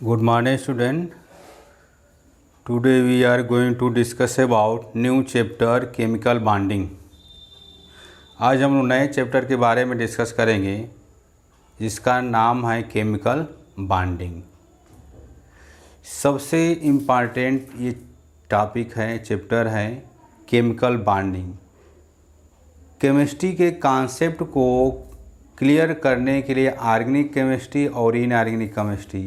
Good morning, student. Today we are going to discuss about new chapter chemical bonding. आज हम लोग नए chapter के बारे में डिस्कस करेंगे जिसका नाम है केमिकल बॉन्डिंग। सबसे इम्पॉर्टेंट ये टॉपिक है, चैप्टर है केमिकल बॉन्डिंग। केमिस्ट्री के कॉन्सेप्ट को क्लियर करने के लिए ऑर्गेनिक केमिस्ट्री और inorganic chemistry,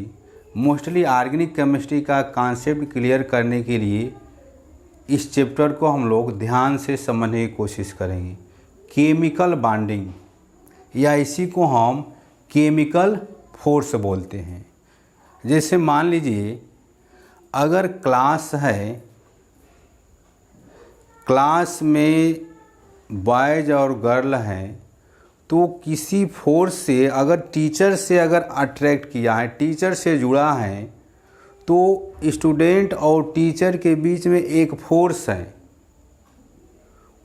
mostly organic chemistry का कॉन्सेप्ट क्लियर करने के लिए इस चैप्टर को हम लोग ध्यान से समझने की कोशिश करेंगे। केमिकल बॉन्डिंग या इसी को हम केमिकल फोर्स बोलते हैं। जैसे मान लीजिए अगर क्लास है, क्लास में बॉयज़ और गर्ल हैं, तो किसी फोर्स से अगर टीचर से अगर अट्रैक्ट किया है, टीचर से जुड़ा है, तो स्टूडेंट और टीचर के बीच में एक फोर्स है,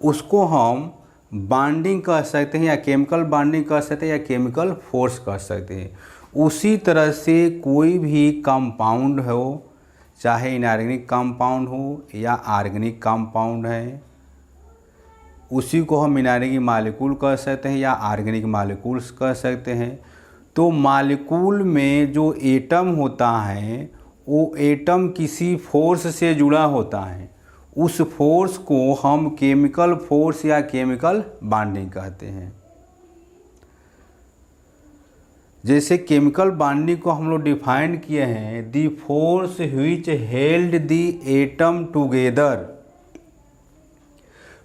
उसको हम बॉन्डिंग कह सकते हैं या केमिकल बॉन्डिंग कह सकते हैं या केमिकल फोर्स कह सकते हैं। उसी तरह से कोई भी कंपाउंड हो, चाहे इनऑर्गेनिक कंपाउंड हो या ऑर्गेनिक कंपाउंड है, उसी को हम इनऑर्गेनिक मॉलिक्यूल कह सकते हैं या ऑर्गेनिक मॉलिक्यूल्स कह सकते हैं। तो मॉलिक्यूल में जो एटम होता है वो एटम किसी फोर्स से जुड़ा होता है, उस फोर्स को हम केमिकल फोर्स या केमिकल बॉन्डिंग कहते हैं। जैसे केमिकल बॉन्डिंग को हम लोग डिफाइन किए हैं, the force which held the atom together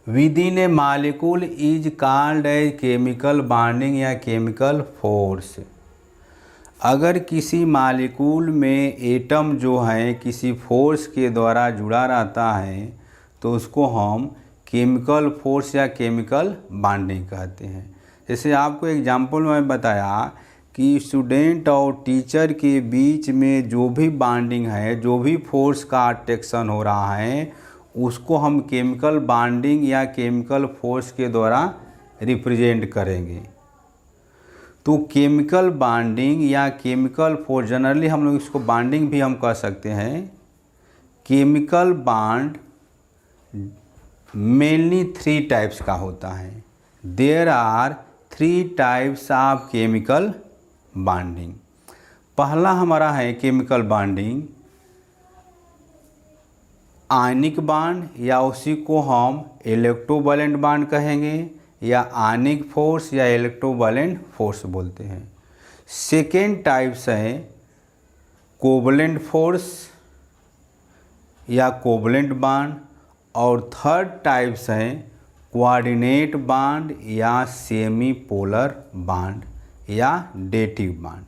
within A molecule is called a chemical bonding या केमिकल फोर्स। अगर किसी मॉलिक्यूल में एटम जो है किसी फोर्स के द्वारा जुड़ा रहता है तो उसको हम केमिकल फोर्स या केमिकल बॉन्डिंग कहते हैं। जैसे आपको एग्जांपल में बताया कि स्टूडेंट और टीचर के बीच में जो भी बॉन्डिंग है, जो भी फोर्स का अट्रैक्शन हो रहा है, उसको हम केमिकल बॉन्डिंग या केमिकल फोर्स के द्वारा रिप्रेजेंट करेंगे। तो केमिकल बॉन्डिंग या केमिकल फोर्स, जनरली हम लोग इसको बॉन्डिंग भी हम कह सकते हैं। केमिकल बॉन्ड मेनली 3 टाइप्स का होता है। There are 3 types of chemical bonding. पहला हमारा है केमिकल बॉन्डिंग आयनिक बॉन्ड, या उसी को हम इलेक्ट्रोवैलेंट बॉन्ड कहेंगे, या आयनिक फोर्स या इलेक्ट्रोवैलेंट फोर्स बोलते हैं। सेकेंड टाइप्स है कोवलेंट फोर्स या कोवलेंट बॉन्ड, और थर्ड टाइप्स है कोऑर्डिनेट बॉन्ड या सेमी पोलर बॉन्ड या डेटिव बॉन्ड।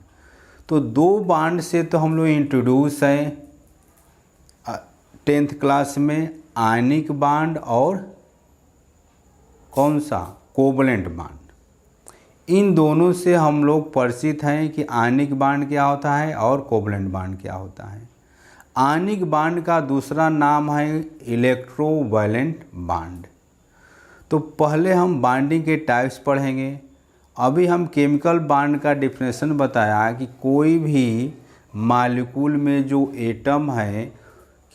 तो 2 बॉन्ड से तो हम लोग इंट्रोड्यूस हैं 10th क्लास में, आयनिक बॉन्ड और कौन सा, कोवलेंट बॉन्ड। इन दोनों से हम लोग परिचित हैं कि आयनिक बॉन्ड क्या होता है और कोवलेंट बॉन्ड क्या होता है। आयनिक बॉन्ड का दूसरा नाम है इलेक्ट्रोवैलेंट बॉन्ड। तो पहले हम बॉन्डिंग के टाइप्स पढ़ेंगे। अभी हम केमिकल बॉन्ड का डिफिनेशन बताया कि कोई भी मॉलिक्यूल में जो एटम है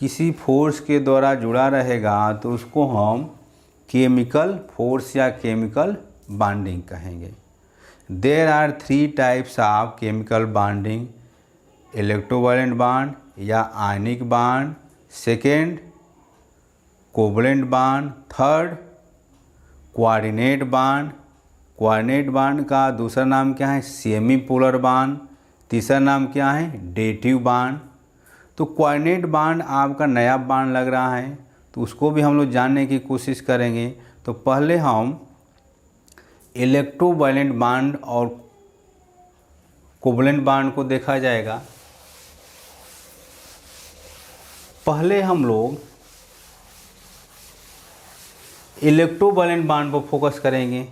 किसी फोर्स के द्वारा जुड़ा रहेगा तो उसको हम केमिकल फोर्स या केमिकल बॉन्डिंग कहेंगे। There are 3 types of chemical bonding, electrovalent bond या ionic bond, second covalent bond, third coordinate bond. Coordinate bond का दूसरा नाम क्या है, सेमी पोलर बॉन्ड। तीसरा नाम क्या है, डेटिव बॉन्ड। तो कोऑर्डिनेट बॉन्ड आपका नया बॉन्ड लग रहा है, तो उसको भी हम लोग जानने की कोशिश करेंगे। तो पहले हम इलेक्ट्रोवैलेंट बॉन्ड और कोवलेंट बॉन्ड को देखा जाएगा। पहले हम लोग इलेक्ट्रोवैलेंट बॉन्ड पर फोकस करेंगे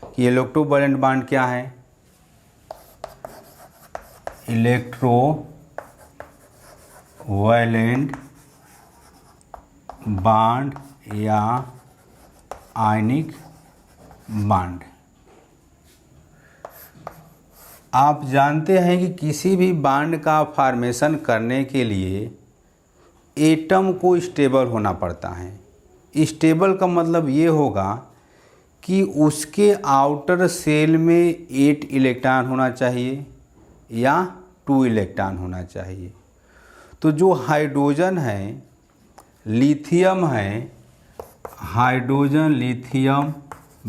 कि इलेक्ट्रोवैलेंट बॉन्ड क्या है। इलेक्ट्रोवैलेंट बॉन्ड या आयनिक बॉन्ड। आप जानते हैं कि किसी भी बॉन्ड का फॉर्मेशन करने के लिए एटम को स्टेबल होना पड़ता है। स्टेबल का मतलब ये होगा कि उसके आउटर सेल में 8 इलेक्ट्रॉन होना चाहिए या 2 इलेक्ट्रॉन होना चाहिए। तो जो हाइड्रोजन है, लिथियम है, हाइड्रोजन, लिथियम,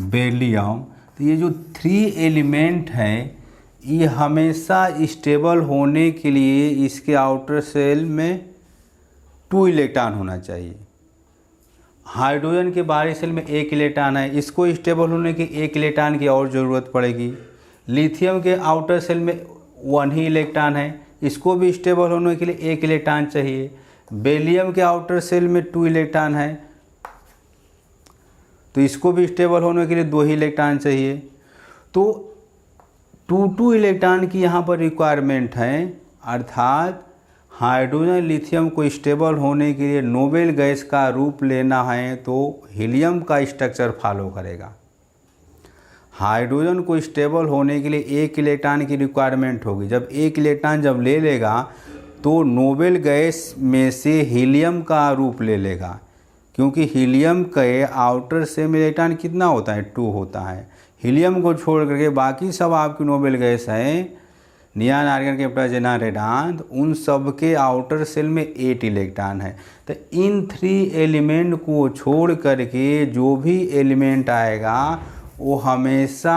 बेरिलियम, तो ये जो 3 एलिमेंट हैं ये हमेशा स्टेबल होने के लिए इसके आउटर सेल में 2 इलेक्ट्रॉन होना चाहिए। हाइड्रोजन के बाहरी सेल में 1 इलेक्ट्रॉन है, इसको स्टेबल होने की 1 इलेक्ट्रॉन की और ज़रूरत पड़ेगी। लिथियम के आउटर सेल में 1 ही इलेक्ट्रॉन है, इसको भी स्टेबल होने के लिए 1 इलेक्ट्रॉन चाहिए। बेरिलियम के आउटर सेल में 2 इलेक्ट्रॉन है, तो इसको भी स्टेबल होने के लिए 2 ही इलेक्ट्रॉन चाहिए। तो 2 इलेक्ट्रॉन की यहाँ पर रिक्वायरमेंट है, अर्थात हाइड्रोजन लिथियम को स्टेबल होने के लिए नोबेल गैस का रूप लेना है तो हीलियम का स्ट्रक्चर फॉलो करेगा। हाइड्रोजन को स्टेबल होने के लिए 1 इलेक्ट्रॉन की रिक्वायरमेंट होगी। जब 1 इलेक्ट्रॉन जब ले लेगा तो नोबेल गैस में से हीलियम का रूप ले लेगा, क्योंकि हीलियम के आउटर सेल में इलेक्ट्रॉन कितना होता है, 2 होता है। हीलियम को छोड़ करके बाकी सब आपकी नोबेल गैस हैं, नियॉन, आर्गन, कैप्टन, जेना, रेडान, उन सब के आउटर सेल में 8 इलेक्ट्रॉन है। तो इन 3 एलिमेंट को छोड़ करके जो भी एलिमेंट आएगा वो हमेशा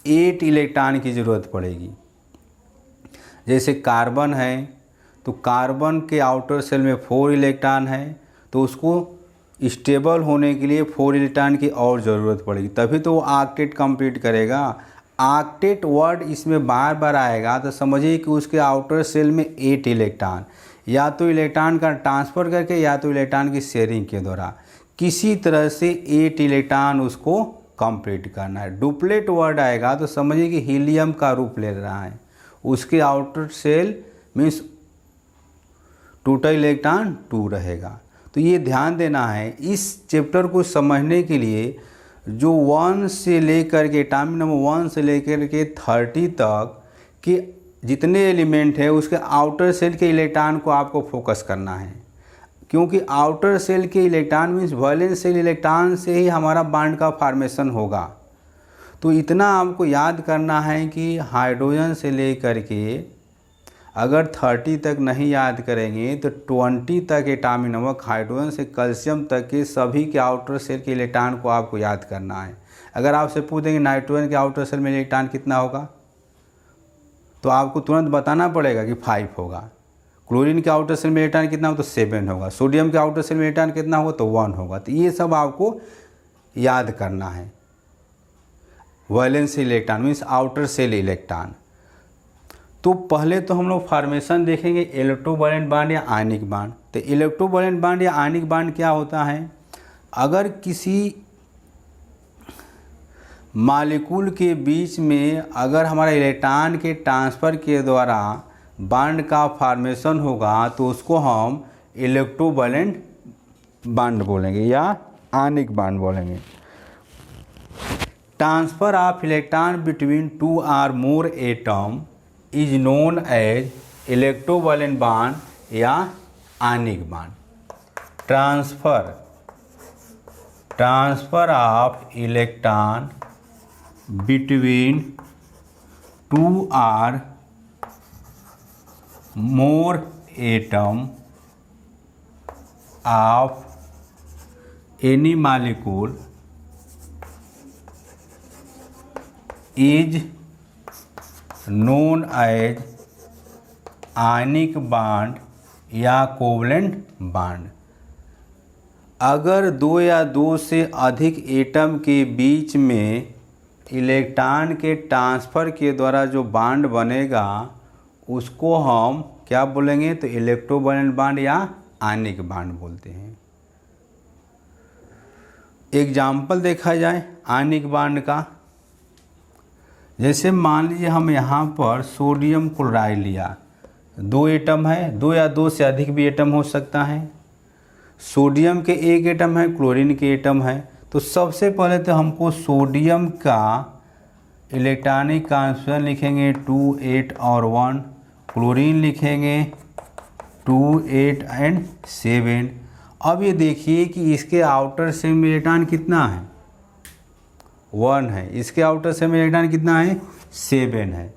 8 इलेक्ट्रॉन की ज़रूरत पड़ेगी। जैसे कार्बन है तो कार्बन के आउटर सेल में 4 इलेक्ट्रॉन है, तो उसको स्टेबल होने के लिए 4 इलेक्ट्रॉन की और ज़रूरत पड़ेगी, तभी तो वो ऑक्टेट कंप्लीट करेगा। ऑक्टेट वर्ड इसमें बार बार आएगा तो समझिए कि उसके आउटर सेल में 8 इलेक्ट्रॉन, या तो इलेक्ट्रॉन का ट्रांसफ़र करके या तो इलेक्ट्रॉन की शेयरिंग के द्वारा किसी तरह से 8 इलेक्ट्रॉन उसको कंप्लीट करना है। डुप्लेट वर्ड आएगा तो समझिए कि हीलियम का रूप ले रहा है, उसके outer cell means total electron 2 रहेगा। तो ये ध्यान देना है। इस चैप्टर को समझने के लिए जो 1 से लेकर के एटॉमिक नंबर 1 से लेकर के 30 तक के जितने एलिमेंट है उसके आउटर सेल के इलेक्ट्रॉन को आपको फोकस करना है, क्योंकि आउटर सेल के electron means valence shell electron से ही हमारा बॉन्ड का फॉर्मेशन होगा। तो इतना आपको याद करना है कि हाइड्रोजन से लेकर के अगर 30 तक नहीं याद करेंगे तो 20 तक एटॉमिक नंबर, हाइड्रोजन से कैल्शियम तक के सभी के आउटर सेल के इलेक्ट्रॉन को आपको याद करना है। अगर आपसे पूछ देंगे नाइट्रोजन के आउटर सेल में इलेक्ट्रॉन कितना होगा तो आपको तुरंत बताना पड़ेगा कि 5 होगा। क्लोरीन के आउटर सेल में इलेक्ट्रॉन कितना होगा तो 7 होगा। सोडियम के आउटर सेल में इलेक्ट्रॉन कितना होगा तो 1 होगा। तो ये सब आपको याद करना है। Valence electron means outer cell electron. तो पहले तो हम लोग फॉर्मेशन देखेंगे इलेक्ट्रोवैलेंट बॉन्ड या आयनिक बॉन्ड। तो इलेक्ट्रोवैलेंट बॉन्ड या आयनिक बॉन्ड क्या होता है, अगर किसी मॉलिक्यूल के बीच में अगर हमारा इलेक्ट्रॉन के ट्रांसफ़र के द्वारा बॉन्ड का फॉर्मेशन होगा तो उसको हम इलेक्ट्रोवैलेंट बॉन्ड बोलेंगे या आयनिक बॉन्ड बोलेंगे। ट्रांसफ़र ऑफ इलेक्ट्रॉन बिटवीन 2 और more atom is known as electrovalent bond या ionic bond. Transfer of electron between 2 और more atom of any molecule is known as ionic bond या covalent bond. अगर 2 या 2 से अधिक atom के बीच में इलेक्ट्रॉन के ट्रांसफ़र के द्वारा जो बॉन्ड बनेगा उसको हम क्या बोलेंगे तो इलेक्ट्रोवैलेंट बॉन्ड या आयनिक बॉन्ड बोलते हैं। एग्जाम्पल देखा जाए आयनिक बॉन्ड का, जैसे मान लीजिए हम यहाँ पर सोडियम क्लोराइड लिया, 2 एटम है, 2 या 2 से अधिक भी एटम हो सकता है। सोडियम के 1 एटम है, क्लोरीन के एटम है। तो सबसे पहले तो हमको सोडियम का इलेक्ट्रॉनिक कॉन्फ़िगरेशन लिखेंगे 2 8 और 1, क्लोरीन लिखेंगे 2 8 एंड 7। अब ये देखिए कि इसके आउटर शेल में इलेक्ट्रॉन कितना है, 1 है, इसके आउटर शेल में इलेक्ट्रॉन कितना है, 7 है।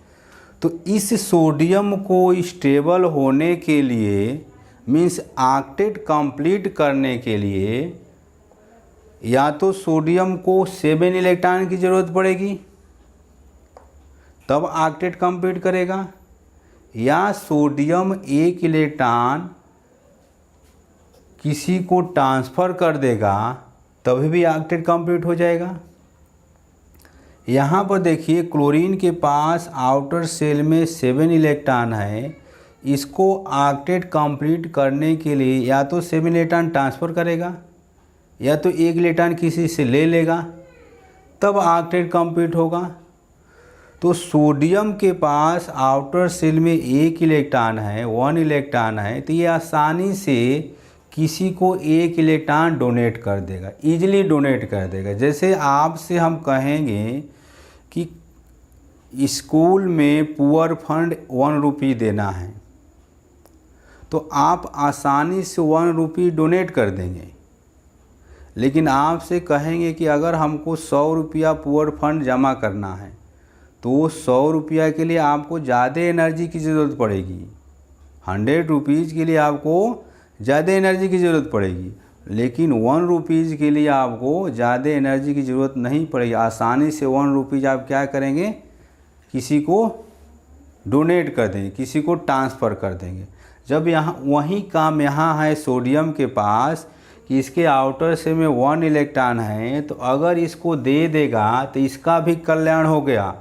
तो इस सोडियम को स्टेबल होने के लिए मीन्स ऑक्टेट कंप्लीट करने के लिए या तो सोडियम को 7 इलेक्ट्रॉन की ज़रूरत पड़ेगी तब ऑक्टेट कंप्लीट करेगा, या सोडियम 1 इलेक्ट्रॉन किसी को ट्रांसफ़र कर देगा तभी भी ऑक्टेट कंप्लीट हो जाएगा। यहाँ पर देखिए क्लोरीन के पास आउटर शेल में 7 इलेक्ट्रॉन है, इसको ऑक्टेट कंप्लीट करने के लिए या तो 7 इलेक्ट्रॉन ट्रांसफ़र करेगा या तो 1 इलेक्ट्रॉन किसी से ले लेगा तब ऑक्टेट कंप्लीट होगा। तो सोडियम के पास आउटर शेल में 1 इलेक्ट्रॉन है, 1 इलेक्ट्रॉन है, तो ये आसानी से किसी को 1 इलेक्ट्रॉन डोनेट कर देगा, ईजिली डोनेट कर देगा। जैसे आपसे हम कहेंगे कि स्कूल में पुअर फंड 1 रुपी देना है तो आप आसानी से 1 रुपी डोनेट कर देंगे, लेकिन आपसे कहेंगे कि अगर हमको 100 रुपया पुअर फंड जमा करना है तो 100 रुपया के लिए आपको ज़्यादा एनर्जी की ज़रूरत पड़ेगी, 100 रुपीज़ के लिए आपको ज़्यादा एनर्जी की ज़रूरत पड़ेगी, लेकिन 1 रुपीज़ के लिए आपको ज़्यादा एनर्जी की ज़रूरत नहीं पड़ेगी। आसानी से 1 रुपीज़ आप क्या करेंगे, किसी को डोनेट कर देंगे, किसी को ट्रांसफ़र कर देंगे। जब यहाँ वही काम यहाँ है सोडियम के पास कि इसके आउटर से में 1 इलेक्ट्रॉन है, तो अगर इसको दे देगा तो इसका भी कल्याण हो गया,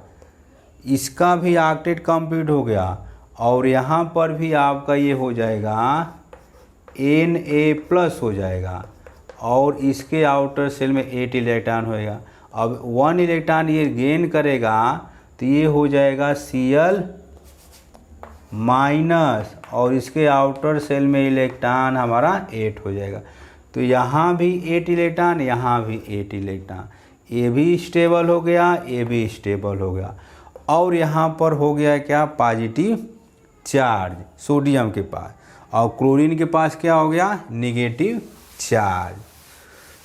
इसका भी ऑक्टेट कंप्लीट हो गया, और यहाँ पर भी आपका ये हो जाएगा Na+ हो जाएगा, और इसके आउटर सेल में 8 इलेक्ट्रॉन होएगा। अब 1 इलेक्ट्रॉन ये गेन करेगा तो ये हो जाएगा Cl-, और इसके आउटर सेल में इलेक्ट्रॉन हमारा 8 हो जाएगा। तो यहाँ भी 8 इलेक्ट्रॉन, यहाँ भी 8 इलेक्ट्रॉन, ये भी स्टेबल हो गया, ये भी स्टेबल हो गया, और यहाँ पर हो गया क्या, पॉजिटिव चार्ज सोडियम के पास, और क्लोरीन के पास क्या हो गया, नेगेटिव चार्ज।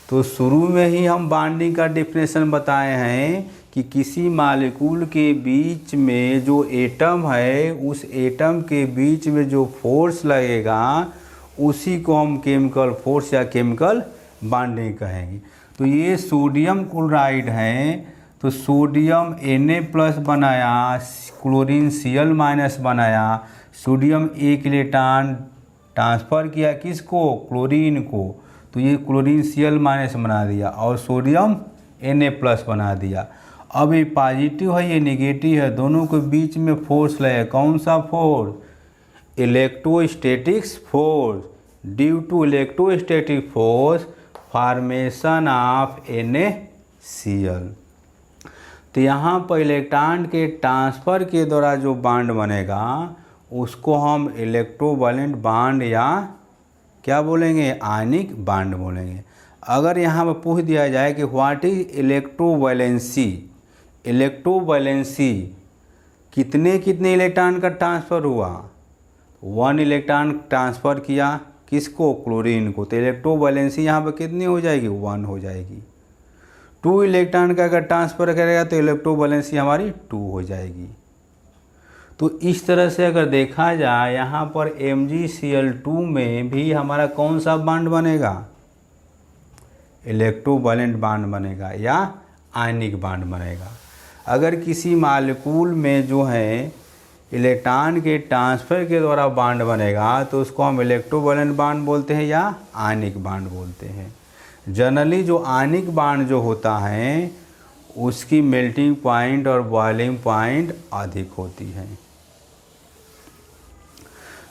तो शुरू में ही हम बॉन्डिंग का डेफिनेशन बताए हैं कि किसी मॉलिक्यूल के बीच में जो एटम है उस एटम के बीच में जो फोर्स लगेगा उसी को हम केमिकल फोर्स या केमिकल बॉन्डिंग कहेंगे। तो ये सोडियम क्लोराइड है, तो सोडियम Na+ बनाया, क्लोरीन Cl- बनाया, सोडियम 1 इलेक्ट्रॉन ट्रांसफ़र किया किसको, क्लोरीन को, तो ये क्लोरीन Cl- बना दिया और सोडियम Na+ बना दिया। अब ये पॉजिटिव है ये नेगेटिव है, दोनों के बीच में फोर्स लगे, कौन सा force, electrostatics force. Due to electrostatic force formation of NaCl। तो यहाँ पर इलेक्ट्रॉन के ट्रांसफ़र के द्वारा जो बॉन्ड बनेगा उसको हम इलेक्ट्रोवैलेंट बॉन्ड या क्या बोलेंगे, आयनिक बॉन्ड बोलेंगे। अगर यहाँ पर पूछ दिया जाए कि व्हाट इज इलेक्ट्रोवैलेंसी, इलेक्ट्रोवैलेंसी कितने कितने इलेक्ट्रॉन का ट्रांसफ़र हुआ, 1 इलेक्ट्रॉन ट्रांसफ़र किया किसको, क्लोरीन को, तो इलेक्ट्रोवैलेंसी यहाँ पर कितनी हो जाएगी, 1 हो जाएगी। 2 इलेक्ट्रॉन का अगर ट्रांसफ़र करेगा तो इलेक्ट्रोवैलेंसी हमारी 2 हो जाएगी। तो इस तरह से अगर देखा जाए यहाँ पर MgCl2 में भी हमारा कौन सा बॉन्ड बनेगा, इलेक्ट्रोवैलेंट बॉन्ड बनेगा या आयनिक बॉन्ड बनेगा। अगर किसी मॉलिक्यूल में जो है इलेक्ट्रॉन के ट्रांसफ़र के द्वारा बॉन्ड बनेगा तो उसको हम इलेक्ट्रोवैलेंट बॉन्ड बोलते हैं या आयनिक बॉन्ड बोलते हैं। जनरली जो आयनिक बॉन्ड जो होता है उसकी मेल्टिंग पॉइंट और बॉइलिंग पॉइंट अधिक होती है।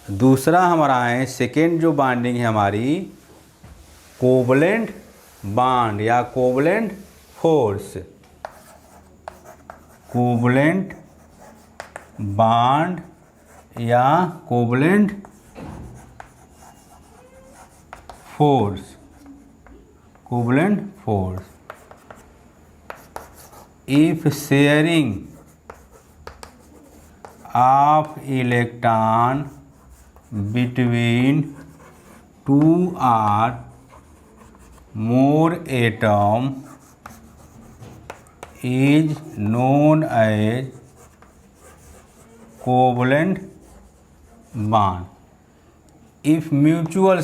दूसरा हमारा है सेकेंड जो बॉन्डिंग है हमारी, कोवलेंट बॉन्ड या कोवलेंट फोर्स। कोवलेंट बॉन्ड या covalent force, covalent force. If sharing of electron between two or more atom is known as covalent bond. If mutual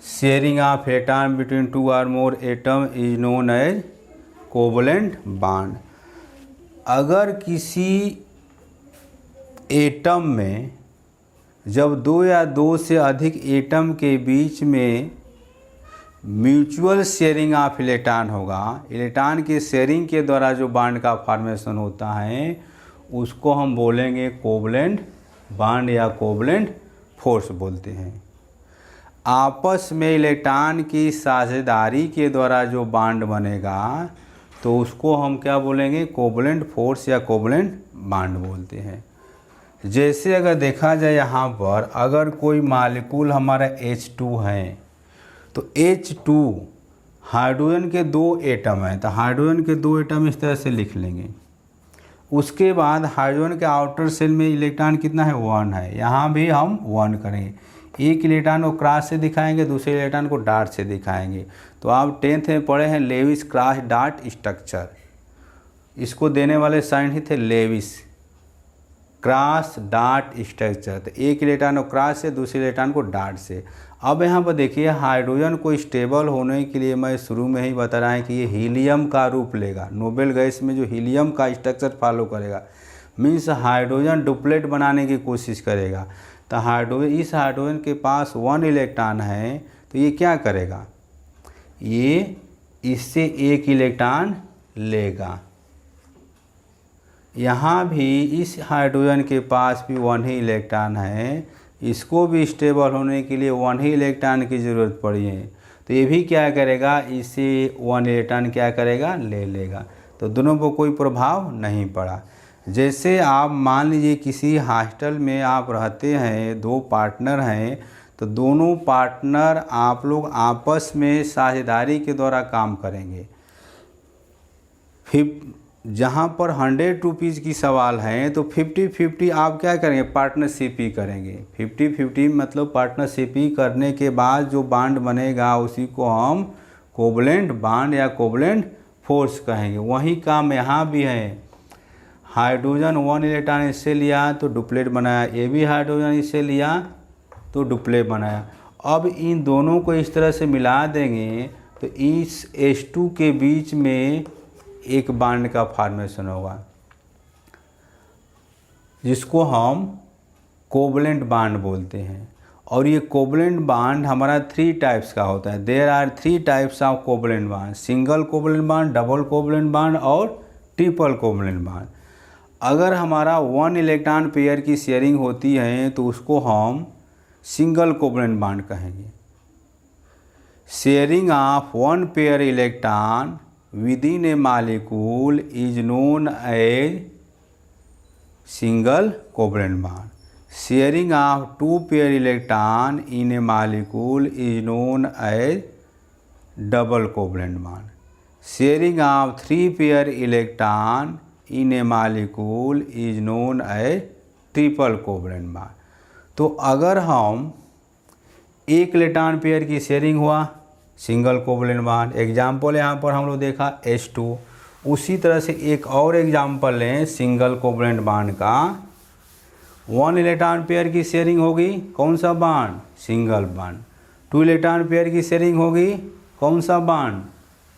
sharing of atom between two or more atom is known as covalent bond. अगर किसी atom में जब दो या दो से अधिक atom के बीच में म्यूचुअल शेयरिंग ऑफ इलेक्ट्रॉन होगा, इलेक्ट्रॉन के शेयरिंग के द्वारा जो बॉन्ड का फॉर्मेशन होता है उसको हम बोलेंगे कोवलेंट बॉन्ड या कोवलेंट फोर्स बोलते हैं। आपस में इलेक्ट्रॉन की साझेदारी के द्वारा जो बॉन्ड बनेगा तो उसको हम क्या बोलेंगे, कोवलेंट फोर्स या कोवलेंट बॉन्ड बोलते हैं। जैसे अगर देखा जाए यहाँ पर, अगर कोई मालिक्यूल हमारा H2 है तो H2 हाइड्रोजन के दो एटम हैं, तो हाइड्रोजन के दो एटम इस तरह से लिख लेंगे। उसके बाद हाइड्रोजन के आउटर सेल में इलेक्ट्रॉन कितना है, 1 है। यहाँ भी हम 1 करेंगे। एक इलेक्ट्रॉन को क्रॉस से दिखाएंगे, दूसरे इलेक्ट्रॉन को डॉट से दिखाएंगे। तो आप 10th में पढ़े हैं लेविस क्रॉस डॉट स्ट्रक्चर, इसको देने वाले साइंटिस्ट थे लेविस क्रॉस डॉट स्ट्रक्चर। तो एक इलेक्ट्रॉन को क्रॉस से, दूसरे इलेक्ट्रॉन को डॉट से। अब यहाँ पर देखिए हाइड्रोजन को स्टेबल होने के लिए मैं शुरू में ही बता रहा है कि ये हीलियम का रूप लेगा। नोबेल गैस में जो हीलियम का स्ट्रक्चर फॉलो करेगा, मीन्स हाइड्रोजन डुप्लेट बनाने की कोशिश करेगा। तो इस हाइड्रोजन के पास 1 इलेक्ट्रॉन है, तो ये क्या करेगा, ये इससे एक इलेक्ट्रॉन लेगा। यहाँ भी इस हाइड्रोजन के पास भी 1 ही इलेक्ट्रॉन है, इसको भी स्टेबल होने के लिए 1 ही इलेक्ट्रॉन की ज़रूरत पड़ी है। तो ये भी क्या करेगा, इसे 1 इलेक्ट्रॉन क्या करेगा, ले लेगा। तो दोनों पर कोई प्रभाव नहीं पड़ा। जैसे आप मान लीजिए किसी हॉस्टल में आप रहते हैं, 2 पार्टनर हैं, तो दोनों पार्टनर आप लोग आपस में साझेदारी के द्वारा काम करेंगे। फिर जहाँ पर 100 रुपीज़ की सवाल है तो 50-50 आप क्या करेंगे, पार्टनरशिप ही करेंगे। 50-50 मतलब पार्टनरशिप ही करने के बाद जो बॉन्ड बनेगा उसी को हम कोवलेंट बॉन्ड या कोवलेंट फोर्स कहेंगे। वही काम यहाँ भी है। हाइड्रोजन 1 इलेक्ट्रॉन इससे लिया तो डुप्लेट बनाया, ये भी हाइड्रोजन इससे लिया तो डुप्लेट बनाया। अब इन दोनों को इस तरह से मिला देंगे तो इस H2 के बीच में एक बॉन्ड का फॉर्मेशन होगा जिसको हम कोवलेंट बॉन्ड बोलते हैं। और ये कोवलेंट बॉन्ड हमारा 3 टाइप्स का होता है। There are 3 types of covalent bond, single covalent bond, double covalent bond और ट्रिपल कोवलेंट बॉन्ड। अगर हमारा 1 इलेक्ट्रॉन पेयर की शेयरिंग होती है तो उसको हम सिंगल कोवलेंट बॉन्ड कहेंगे। Sharing of 1 pair electron within a molecule is known as single covalent bond. Sharing of 2 pair electron in a molecule is known as double covalent bond. Sharing of 3 pair electron in a molecule is known as triple covalent bond. तो अगर हम एक electron pair की sharing हुआ, single covalent bond. Example यहाँ पर हम लोग देखा H2। उसी तरह से एक और एग्जाम्पल लें सिंगल कोवलेंट बॉन्ड का। 1 इलेक्ट्रॉन पेयर की शेयरिंग होगी, कौन सा bond, single bond. 2 electron pair की शेयरिंग होगी, कौन सा bond,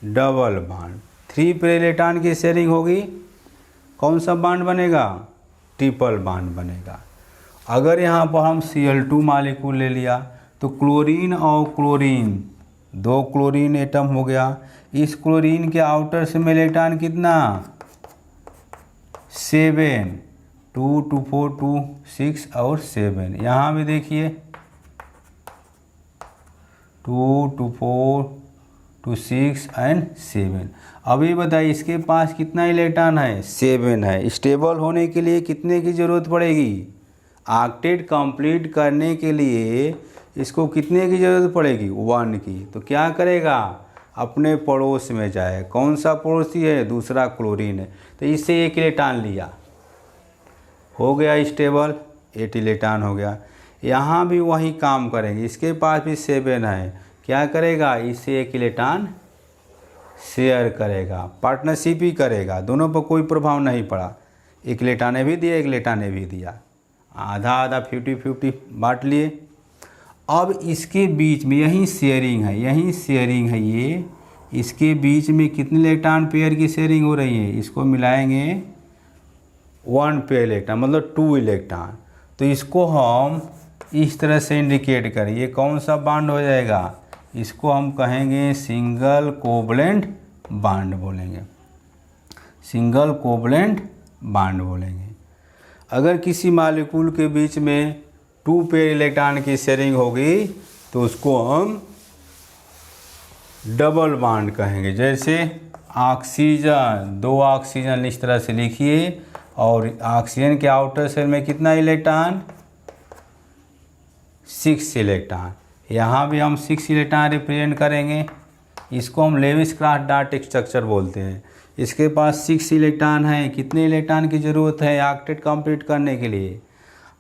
double bond. 3 pair electron की शेयरिंग होगी, कौन सा बॉन्ड बनेगा, ट्रिपल बॉन्ड बनेगा। अगर यहाँ पर हम Cl2 मालिक्यूल ले लिया तो क्लोरीन और क्लोरीन, 2 क्लोरीन एटम हो गया। इस क्लोरीन के आउटर से में इलेक्ट्रॉन कितना, 7, 2, 2, 4, 2, 6 और 7। यहाँ भी देखिए 2, 2, 4, 2, 6 एंड 7। अभी बताइए इसके पास कितना इलेक्ट्रॉन है, 7 है। स्टेबल होने के लिए कितने की ज़रूरत पड़ेगी, ऑक्टेट कंप्लीट करने के लिए इसको कितने की ज़रूरत पड़ेगी, 1 की। तो क्या करेगा, अपने पड़ोस में जाए। कौन सा पड़ोसी है? दूसरा क्लोरीन है। तो इससे 1 इलेक्ट्रॉन लिया, हो गया स्टेबल, 8 इलेक्ट्रॉन हो गया। यहाँ भी वही काम करेंगे, इसके पास भी 7 है, क्या करेगा? इससे 1 इलेक्ट्रॉन शेयर करेगा, पार्टनरशिप ही करेगा, दोनों पर कोई प्रभाव नहीं पड़ा। 1 इलेक्ट्रॉन ने भी दिया, 1 इलेक्ट्रॉन ने भी दिया, आधा आधा 50-50 बांट लिए। अब इसके बीच में यही शेयरिंग है, यही शेयरिंग है ये, इसके बीच में कितने इलेक्ट्रॉन पेयर की शेयरिंग हो रही है? इसको मिलाएंगे 1 पेयर इलेक्ट्रॉन, मतलब 2 इलेक्ट्रॉन। तो इसको हम इस तरह से इंडिकेट करें, ये कौन सा बॉन्ड हो जाएगा? इसको हम कहेंगे सिंगल कोवलेंट बॉन्ड बोलेंगे, सिंगल कोवलेंट बॉन्ड बोलेंगे। अगर किसी मॉलिक्यूल के बीच में 2 पेयर इलेक्ट्रॉन की शेयरिंग होगी तो उसको हम डबल बॉन्ड कहेंगे। जैसे ऑक्सीजन, 2 ऑक्सीजन इस तरह से लिखिए, और ऑक्सीजन के आउटर शेल में कितना इलेक्ट्रॉन? 6 इलेक्ट्रॉन। यहाँ भी हम 6 इलेक्ट्रॉन रिप्रेजेंट करेंगे, इसको हम लेविस क्रास डॉट स्ट्रक्चर बोलते हैं। इसके पास 6 इलेक्ट्रॉन है, कितने इलेक्ट्रॉन की ज़रूरत है ऑक्टेट कंप्लीट करने के लिए?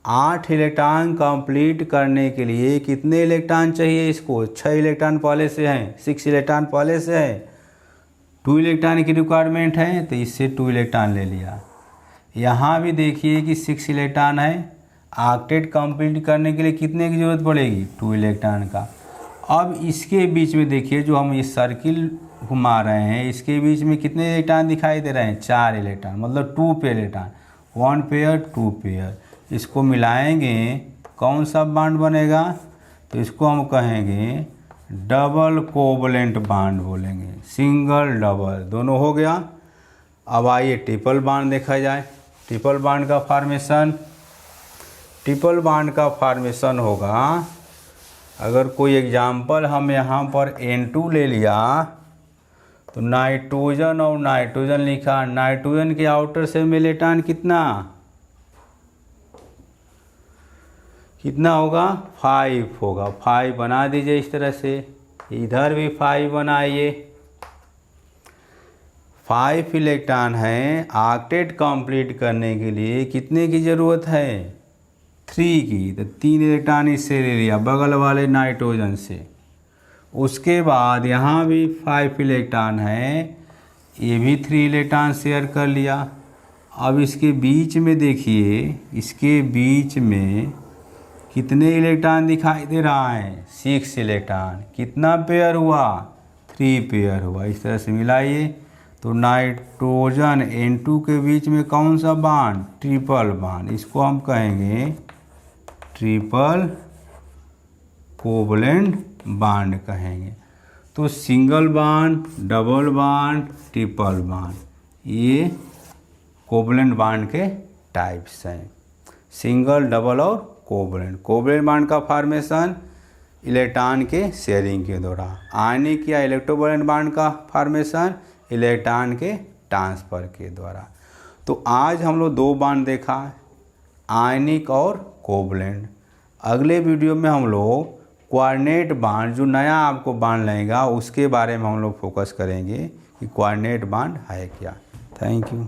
8 इलेक्ट्रॉन कंप्लीट करने के लिए कितने इलेक्ट्रॉन चाहिए इसको? 6 इलेक्ट्रॉन पहले से हैं, 6 इलेक्ट्रॉन पहले से है, 2 इलेक्ट्रॉन की रिक्वायरमेंट है, तो इससे 2 इलेक्ट्रॉन ले लिया। यहाँ भी देखिए कि 6 इलेक्ट्रॉन है, ऑक्टेट कंप्लीट करने के लिए कितने की ज़रूरत पड़ेगी? 2 इलेक्ट्रॉन का। अब इसके बीच में देखिए, जो हम ये सर्किल घुमा रहे हैं, इसके बीच में कितने इलेक्ट्रॉन दिखाई दे रहे हैं? 4 इलेक्ट्रॉन, मतलब 2 पेयर इलेक्ट्रॉन, 1 पेयर 2 पेयर। इसको मिलाएंगे कौन सा बॉन्ड बनेगा? तो इसको हम कहेंगे डबल कोवलेंट बॉन्ड बोलेंगे, सिंगल डबल दोनों हो गया। अब आइए ट्रिपल बॉन्ड देखा जाए। ट्रिपल बॉन्ड का फॉर्मेशन, ट्रिपल बॉन्ड का फॉर्मेशन होगा, अगर कोई एग्जाम्पल हम यहाँ पर N2 ले लिया तो नाइट्रोजन और नाइट्रोजन लिखा, नाइट्रोजन के आउटर शेल में इलेक्ट्रॉन कितना होगा? 5 होगा, 5 बना दीजिए इस तरह से, इधर भी 5 बनाइए। 5 इलेक्ट्रॉन हैं, ऑक्टेट कंप्लीट करने के लिए कितने की ज़रूरत है? 3 की, तो 3 इलेक्ट्रॉन इससे ले लिया बगल वाले नाइट्रोजन से। उसके बाद यहाँ भी 5 इलेक्ट्रॉन है, ये भी 3 इलेक्ट्रॉन शेयर कर लिया। अब इसके बीच में देखिए, इसके बीच में कितने इलेक्ट्रॉन दिखाई दे रहा है? 6 इलेक्ट्रॉन। कितना पेयर हुआ? 3 पेयर हुआ। इस तरह से मिलाइए तो नाइट्रोजन N2 के बीच में कौन सा बॉन्ड? Triple bond. इसको हम कहेंगे ट्रिपल कोवलेंट बॉन्ड कहेंगे। तो single bond, double bond, triple bond, ये कोवलेंट बॉन्ड के टाइप्स हैं, सिंगल, डबल और कोवलेंट। कोवलेंट बॉन्ड का फॉर्मेशन इलेक्ट्रॉन के शेयरिंग के द्वारा। आयनिक या इलेक्ट्रोवैलेंट बॉन्ड का फॉर्मेशन इलेक्ट्रॉन के ट्रांसफ़र के द्वारा। तो आज हम लोग 2 बॉन्ड देखा, आयनिक और कोवलेंट। अगले वीडियो में हम लोग कोऑर्डिनेट बॉन्ड, जो नया आपको बॉन्ड लगेगा, उसके बारे में हम लोग फोकस करेंगे कि कोऑर्डिनेट बॉन्ड है क्या। Thank you.